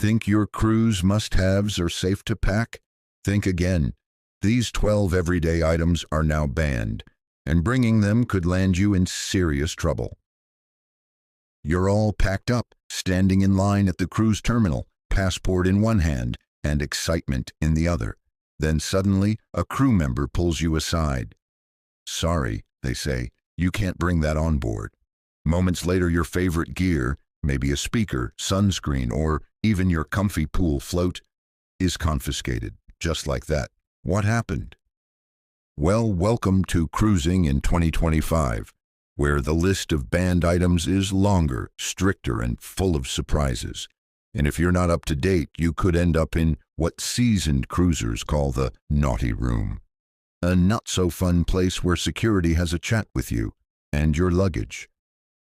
Think your cruise must-haves are safe to pack? Think again. These 12 everyday items are now banned, and bringing them could land you in serious trouble. You're all packed up, standing in line at the cruise terminal, passport in one hand and excitement in the other. Then suddenly, a crew member pulls you aside. "Sorry," they say, "you can't bring that on board." Moments later, your favorite gear, maybe a speaker, sunscreen, or even your comfy pool float, is confiscated, just like that. What happened? Well, welcome to Cruising in 2025, where the list of banned items is longer, stricter, and full of surprises. And if you're not up to date, you could end up in what seasoned cruisers call the naughty room. A not-so-fun place where security has a chat with you and your luggage.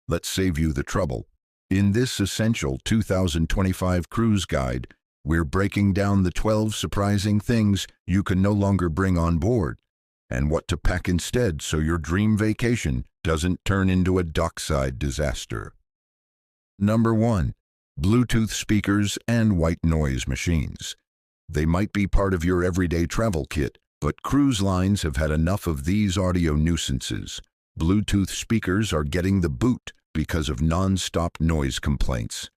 Let's save you the trouble. In this essential 2025 cruise guide, we're breaking down the 12 surprising things you can no longer bring on board, and what to pack instead so your dream vacation doesn't turn into a dockside disaster. Number 1. Bluetooth speakers and white noise machines. They might be part of your everyday travel kit, but cruise lines have had enough of these audio nuisances. Bluetooth speakers are getting the boot because of non-stop noise complaints.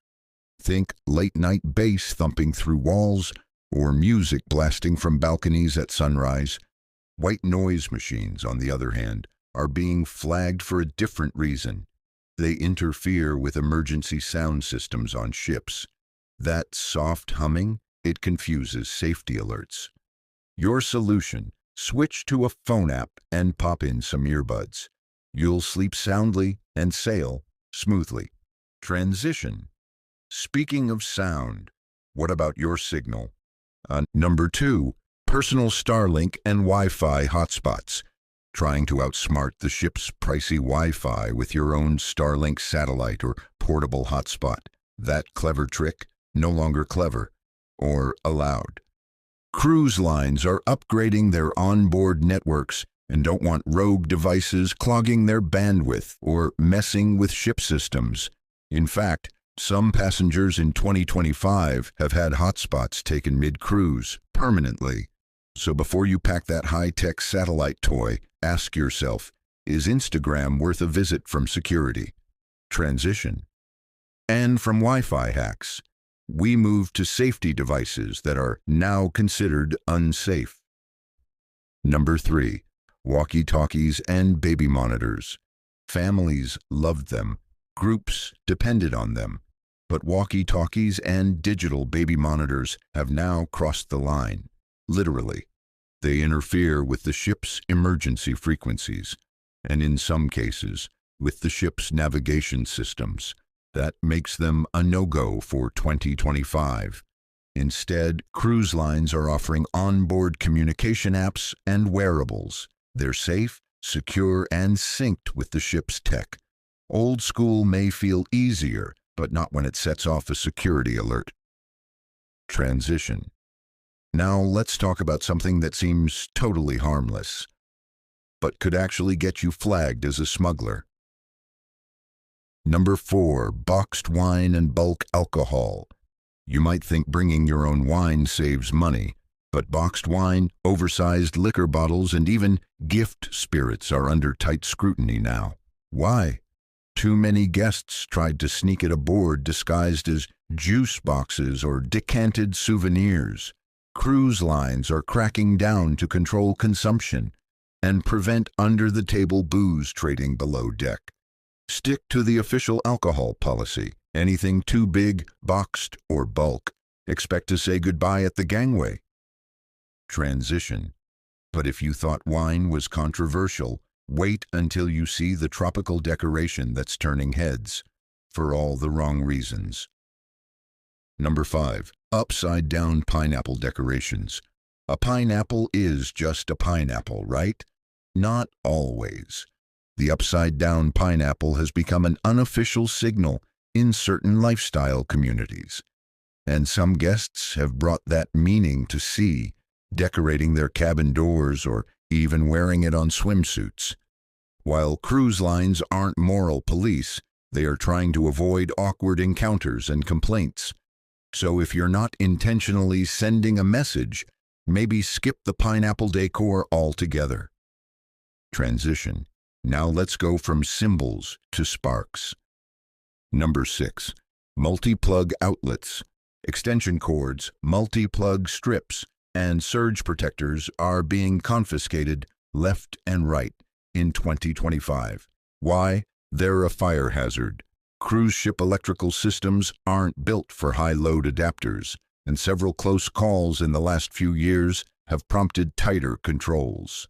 Think late-night bass thumping through walls or music blasting from balconies at sunrise. White noise machines, on the other hand, are being flagged for a different reason. They interfere with emergency sound systems on ships. That soft humming, it confuses safety alerts. Your solution: switch to a phone app and pop in some earbuds. You'll sleep soundly and sail smoothly. Transition. Speaking of sound, what about your signal? Number 2. Personal Starlink and Wi-Fi hotspots. Trying to outsmart the ship's pricey Wi-Fi with your own Starlink satellite or portable hotspot. That clever trick? No longer clever or allowed. Cruise lines are upgrading their onboard networks and don't want rogue devices clogging their bandwidth or messing with ship systems. In fact, some passengers in 2025 have had hotspots taken mid-cruise permanently. So before you pack that high-tech satellite toy, ask yourself, is Instagram worth a visit from security? Transition. And from Wi-Fi hacks, we move to safety devices that are now considered unsafe. Number 3. Walkie-talkies and baby monitors. Families loved them. Groups depended on them. But walkie-talkies and digital baby monitors have now crossed the line. Literally. They interfere with the ship's emergency frequencies, and in some cases, with the ship's navigation systems. That makes them a no-go for 2025. Instead, cruise lines are offering onboard communication apps and wearables. They're safe, secure, and synced with the ship's tech. Old school may feel easier, but not when it sets off a security alert. Transition. Now let's talk about something that seems totally harmless, but could actually get you flagged as a smuggler. Number 4. Boxed wine and bulk alcohol. You might think bringing your own wine saves money, but boxed wine, oversized liquor bottles, and even gift spirits are under tight scrutiny now. Why? Too many guests tried to sneak it aboard disguised as juice boxes or decanted souvenirs. Cruise lines are cracking down to control consumption and prevent under-the-table booze trading below deck. Stick to the official alcohol policy. Anything too big, boxed, or bulk, expect to say goodbye at the gangway. Transition. But if you thought wine was controversial, wait until you see the tropical decoration that's turning heads, for all the wrong reasons. Number 5. Upside-down pineapple decorations. A pineapple is just a pineapple, right? Not always. The upside-down pineapple has become an unofficial signal in certain lifestyle communities, and some guests have brought that meaning to sea, decorating their cabin doors or even wearing it on swimsuits. While cruise lines aren't moral police, they are trying to avoid awkward encounters and complaints. So if you're not intentionally sending a message, maybe skip the pineapple decor altogether. Transition. Now let's go from symbols to sparks. Number 6. Multi-plug outlets. Extension cords, multi-plug strips, and surge protectors are being confiscated left and right in 2025. Why? They're a fire hazard. Cruise ship electrical systems aren't built for high-load adapters, and several close calls in the last few years have prompted tighter controls.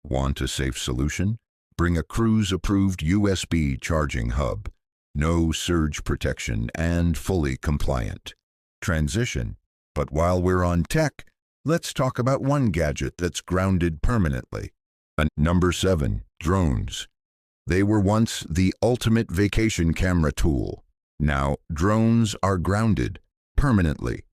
Want a safe solution? Bring a cruise-approved USB charging hub. No surge protection and fully compliant. Transition. But while we're on tech, let's talk about one gadget that's grounded permanently. Number 7. Drones. They were once the ultimate vacation camera tool. Now, drones are grounded permanently.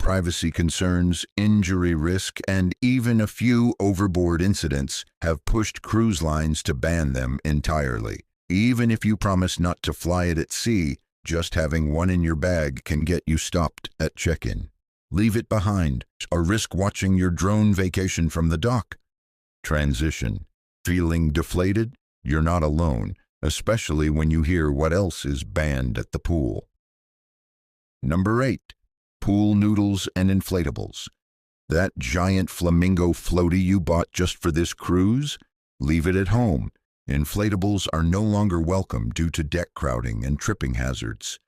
Privacy concerns, injury risk, and even a few overboard incidents have pushed cruise lines to ban them entirely. Even if you promise not to fly it at sea, just having one in your bag can get you stopped at check-in. Leave it behind or risk watching your drone vacation from the dock. Transition. Feeling deflated? You're not alone, especially when you hear what else is banned at the pool. Number 8. Pool noodles and inflatables. That giant flamingo floaty you bought just for this cruise? Leave it at home. Inflatables are no longer welcome due to deck crowding and tripping hazards.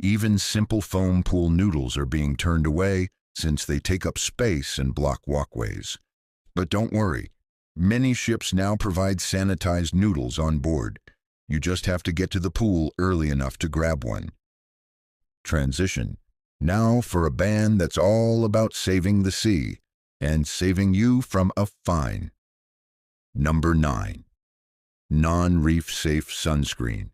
Even simple foam pool noodles are being turned away since they take up space and block walkways. But don't worry. Many ships now provide sanitized noodles on board. You just have to get to the pool early enough to grab one. Transition. Now for a ban that's all about saving the sea and saving you from a fine. Number 9. Non-reef safe sunscreen.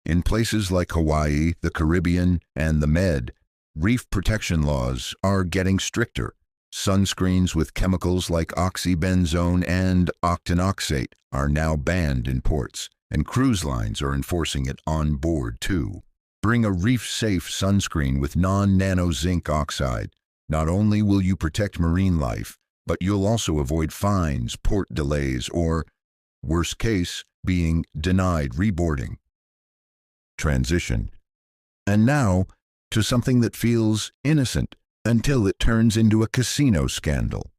In places like Hawaii, the Caribbean, and the Med, reef protection laws are getting stricter. Sunscreens with chemicals like oxybenzone and octinoxate are now banned in ports, and cruise lines are enforcing it on board too. Bring a reef-safe sunscreen with non-nano zinc oxide. Not only will you protect marine life, but you'll also avoid fines, port delays, or, worst case, being denied reboarding. Transition. And now to something that feels innocent until it turns into a casino scandal.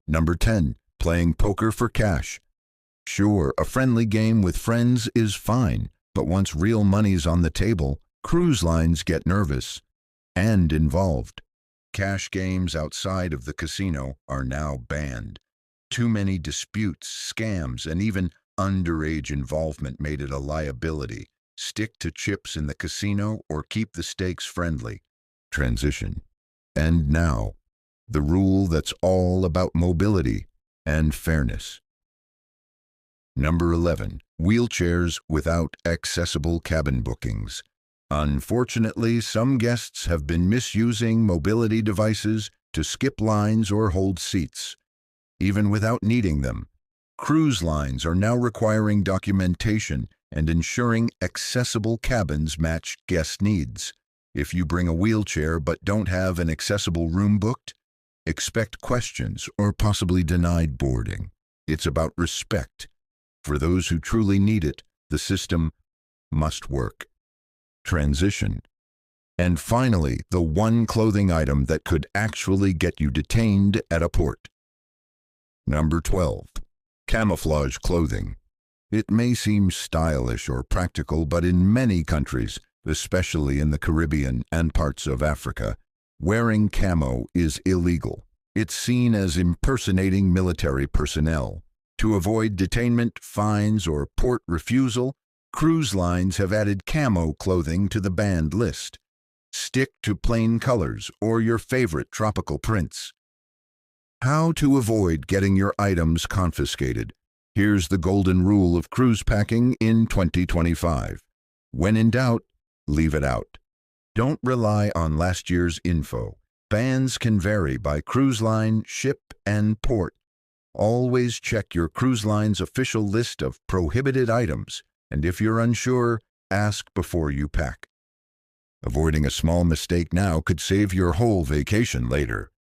Number 10. Playing poker for cash. Sure, a friendly game with friends is fine, but once real money's on the table, cruise lines get nervous and involved. Cash games outside of the casino are now banned. Too many disputes, scams, and even underage involvement made it a liability. Stick to chips in the casino or keep the stakes friendly. Transition. And now, the rule that's all about mobility and fairness. Number 11. Wheelchairs without accessible cabin bookings. Unfortunately, some guests have been misusing mobility devices to skip lines or hold seats, even without needing them. Cruise lines are now requiring documentation and ensuring accessible cabins match guest needs. If you bring a wheelchair but don't have an accessible room booked, expect questions or possibly denied boarding. It's about respect. For those who truly need it, the system must work. Transition. And finally, the one clothing item that could actually get you detained at a port. Number 12. Camouflage clothing. It may seem stylish or practical, but in many countries, especially in the Caribbean and parts of Africa, wearing camo is illegal. It's seen as impersonating military personnel. To avoid detainment, fines, or port refusal, cruise lines have added camo clothing to the banned list. Stick to plain colors or your favorite tropical prints. How to avoid getting your items confiscated. Here's the golden rule of cruise packing in 2025. When in doubt, leave it out. Don't rely on last year's info. Bans can vary by cruise line, ship, and port. Always check your cruise line's official list of prohibited items, and if you're unsure, ask before you pack. Avoiding a small mistake now could save your whole vacation later.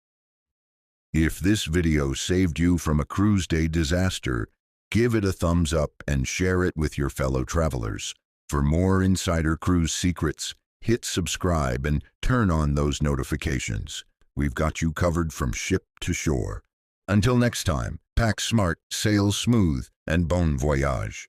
If this video saved you from a cruise day disaster, give it a thumbs up and share it with your fellow travelers. For more insider cruise secrets, hit subscribe and turn on those notifications. We've got you covered from ship to shore. Until next time, pack smart, sail smooth, and bon voyage.